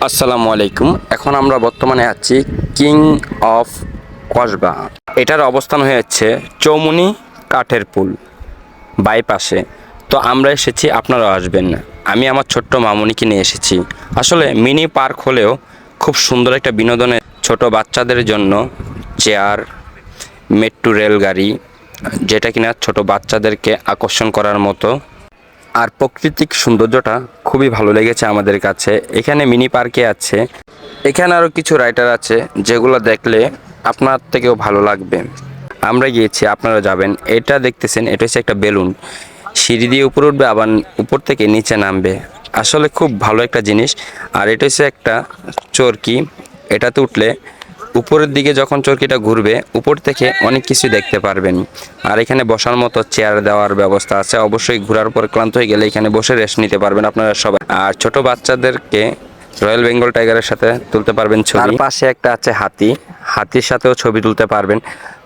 আসসালামু আলাইকুম। এখন আমরা বর্তমানে আছি কিং অফ কসবা। এটার অবস্থান হয়েছে চৌমুনি কাঠের পুল বাইপাসে। তো আমরা এসেছি, আপনারাও আসবেন না। আমি আমার ছোট্ট মামুনিকে নিয়ে এসেছি। আসলে মিনি পার্ক হলেও খুব সুন্দর একটা বিনোদনের ছোট বাচ্চাদের জন্য চেয়ার, মেট্রো রেলগাড়ি, যেটা কিনা ছোট বাচ্চাদেরকে আকর্ষণ করার মতো। আর প্রাকৃতিক সৌন্দর্যটা খুবই ভালো লেগেছে আমাদের কাছে। এখানে মিনি পার্কে আছে, এখানে আরও কিছু রাইডার আছে যেগুলো দেখলে আপনার থেকেও ভালো লাগবে। আমরা গিয়েছি, আপনারা যাবেন। এটা দেখতেছেন, এটা হচ্ছে একটা বেলুন, সিঁড়ি দিয়ে উপরে উঠবে, আবার উপর থেকে নিচে নামবে। আসলে খুব ভালো একটা জিনিস। আর এটা হচ্ছে একটা চরকি, এটাতে উঠলে উপরের দিকে যখন চরকিটা ঘুরবে উপর থেকে অনেক কিছু দেখতে পারবেন। আর এখানে বসার মতো চেয়ার দেওয়ার ব্যবস্থা আছে। অবশ্যই ঘোরার পর ক্লান্ত হয়ে গেলে এখানে বসে রেস্ট নিতে পারবেন আপনারা সবাই। আর ছোট বাচ্চাদেরকে রয়্যাল বেঙ্গল টাইগারের সাথে তুলতে পারবেন ছবি। তার পাশে একটা আছে হাতি, হাতির সাথেও ছবি তুলতে পারবেন।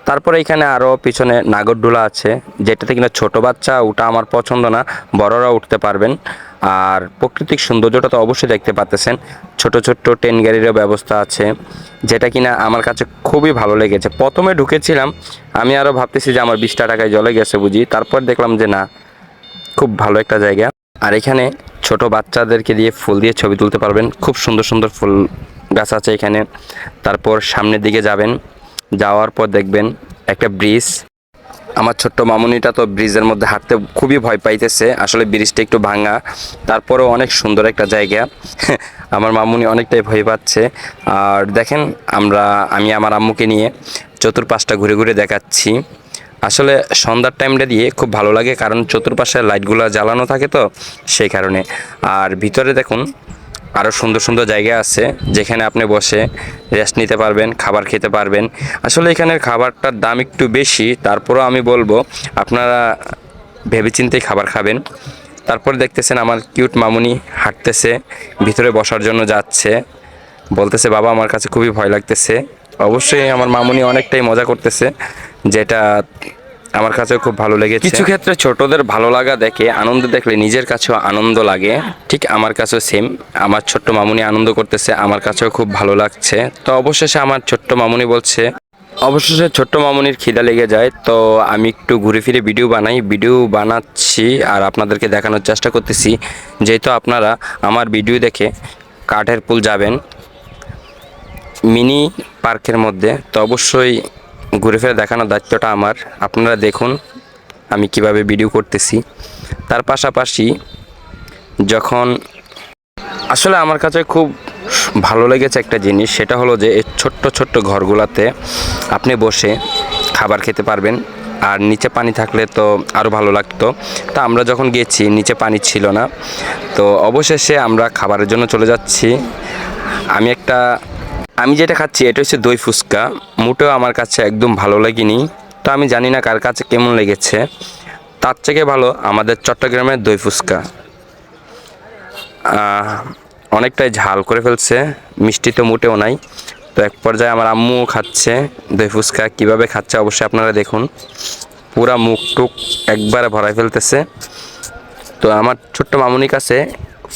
তারপরে এখানে আরও পিছনে নাগরদোলা আছে, যেটাতে কিনা ছোট বাচ্চা ওটা আমার পছন্দ না, বড়রা উঠতে পারবেন। আর প্রাকৃতিক সৌন্দর্যটা তো অবশ্যই দেখতে পাচ্ছেন। ছোট ছোট্ট ট্রেন গাড়িরও ব্যবস্থা আছে, যেটা কিনা আমার কাছে খুবই ভালো লেগেছে। প্রথমে ঢুকেছিলাম, আমি আরও ভাবতেছি যে আমার 20 টাকায় জলে গেছে বুঝি, তারপর দেখলাম যে না, খুব ভালো একটা জায়গা। আর এখানে ছোট বাচ্চাদেরকে দিয়ে ফুল দিয়ে ছবি তুলতে পারবেন। খুব সুন্দর সুন্দর ফুল গাছ আছে এখানে। তারপর সামনের দিকে যাবেন, যাওয়ার পর দেখবেন একটা ব্রিজ। আমার ছোট্ট মামুনিটা তো ব্রিজের মধ্যে হাঁটতে খুবই ভয় পাইতেছে, আসলে ব্রিজটা একটু ভাঙা, তারপরেও অনেক সুন্দর একটা জায়গা। আমার মামুনি অনেকটাই ভয় পাচ্ছে। আর দেখেন, আমি আমার আম্মুকে নিয়ে চতুর্পাশটা ঘুরে ঘুরে দেখাচ্ছি। আসলে সন্ধ্যার টাইমটা দিয়ে খুব ভালো লাগে, কারণ চতুর্পাশে লাইটগুলো জ্বালানো থাকে তো সেই কারণে। আর ভিতরে দেখুন আরও সুন্দর সুন্দর জায়গা আছে, যেখানে আপনি বসে রেস্ট নিতে পারবেন, খাবার খেতে পারবেন। আসলে এখানের খাবারটার দাম একটু বেশি, তারপরেও আমি বলবো আপনারা ভেবেচিন্তেই খাবার খাবেন। তারপর দেখতেছেন আমার কিউট মামুনি হাঁটতেছে, ভিতরে বসার জন্য যাচ্ছে, বলতেছে বাবা আমার কাছে খুবই ভয় লাগতেছে। অবশ্যই আমার মামুনি অনেকটাই মজা করতেছে, যেটা আমার কাছেও খুব ভালো লেগেছে। কিছু ক্ষেত্রে ছোটদের ভালো লাগা দেখে, আনন্দ দেখলে নিজের কাছেও আনন্দ লাগে। ঠিক আমার কাছেও সেম, আমার ছোট্ট মামুনি আনন্দ করতেছে, আমার কাছেও খুব ভালো লাগছে। তো অবশেষে আমার ছোট্ট মামুনি বলছে, অবশেষে ছোট্ট মামুনির খিদা লেগে যায়। তো আমি একটু ঘুরে ফিরে ভিডিও বানাচ্ছি আর আপনাদেরকে দেখানোর চেষ্টা করতেছি। যেহেতু আপনারা আমার ভিডিও দেখে কাঠের পুল যাবেন মিনি পার্কের মধ্যে, তো অবশ্যই ঘুরে ফিরে দেখানোর দায়িত্বটা আমার। আপনারা দেখুন আমি কিভাবে ভিডিও করতেছি। তার পাশাপাশি যখন আসলে আমার কাছে খুব ভালো লেগেছে একটা জিনিস, সেটা হলো যে এই ছোট্ট ছোট্ট ঘরগুলাতে আপনি বসে খাবার খেতে পারবেন। আর নিচে পানি থাকলে তো আরও ভালো লাগতো। তা আমরা যখন গেছি নিচে পানি ছিল না, তো অবশেষে আমরা খাবারের জন্য চলে যাচ্ছি। আমি যেটা খাচ্ছি এটা হচ্ছে দই ফুচকা। মোটেও আমার কাছে একদম ভালো লাগেনি, তো আমি জানি না কার কাছে কেমন লেগেছে। তার থেকে ভালো আমাদের চট্টগ্রামের দই ফুচকা। অনেকটাই ঝাল করে ফেলছে, মিষ্টি তো মোটেও নাই। তো এক পর্যায়ে আমার আম্মু খাচ্ছে দই ফুচকা, কীভাবে খাচ্ছে অবশ্যই আপনারা দেখুন। পুরা মুখ টুক একবারে ভরাই ফেলতেছে। তো আমার ছোট্ট মামুনির কাছে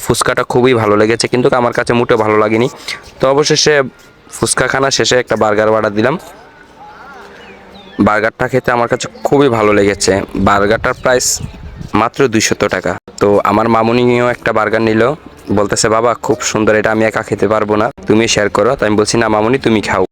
ফুচকাটা খুবই ভালো লেগেছে, কিন্তু আমার কাছে মোটেও ভালো লাগেনি। তো অবশেষে ফুচকা খানা শেষে একটা বার্গার অর্ডার দিলাম। বার্গারটা খেতে আমার কাছে খুবই ভালো লেগেছে। বার্গারটার প্রাইস মাত্র 200 টাকা। তো আমার মামুনিও একটা বার্গার নিল, বলতেছে বাবা খুব সুন্দর, এটা আমি একা খেতে পারবো না, তুমি শেয়ার করো। তাই আমি বলছি না মামুনি তুমি খাও।